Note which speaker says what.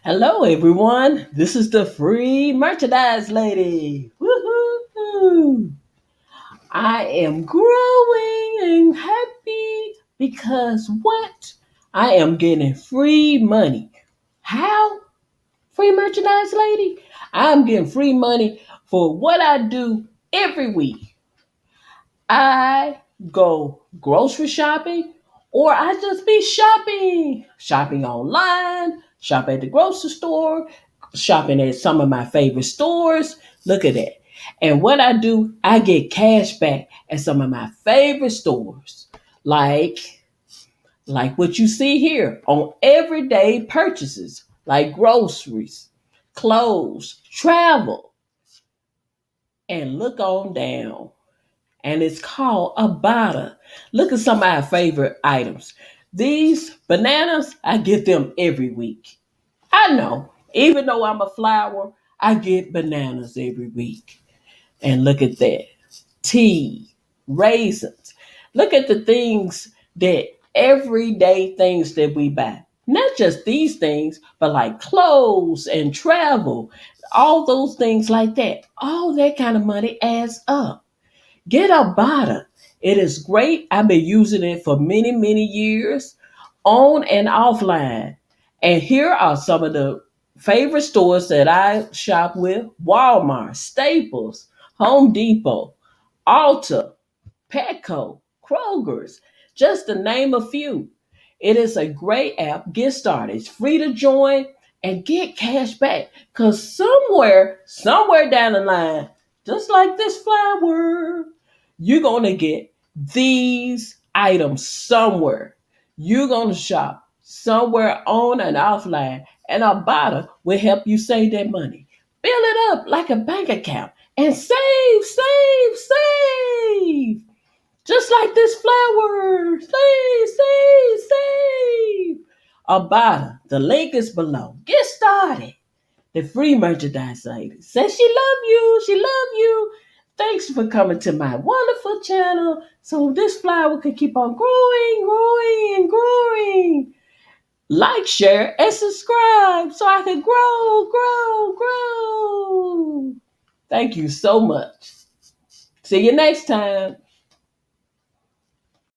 Speaker 1: Hello, everyone. This is the free merchandise lady. Woohoo! I am growing and happy because what? I am getting free money. How? Free merchandise lady? I'm getting free money for what I do every week. I go grocery shopping or I just be shopping. Shopping online, shop at the grocery store, shopping at some of my favorite stores. Look at that. And what I do, I get cash back at some of my favorite stores. Like like what you see here on everyday purchases, like groceries, clothes, travel, and look on down, and it's called Ibotta. Look at some of our favorite items. These bananas, I get them every week. I know, even though I'm a flower, I get bananas every week. And look at that. Tea, raisins. Look at the things that everyday things that we buy. Not just these things, but like clothes and travel, all those things like that. All that kind of money adds up. Get a bottle. It is great. I've been using it for many, many years, on and offline. And here are some of the favorite stores that I shop with: Walmart, Staples, Home Depot, Ulta, Petco, Kroger's, just to name a few. It is a great app. Get started. It's free to join and get cash back. Because somewhere down the line, just like this flower, you're going to get these items somewhere. You're going to shop somewhere on and offline, and a bottle will help you save that money. Build it up like a bank account and save. Just like this flower. Save. Abada. The link is below. Get started. The free merchandise lady says she love you. She love you. Thanks for coming to my wonderful channel so this flower can keep on growing. Like, share, and subscribe so I can grow. Thank you so much. See you next time.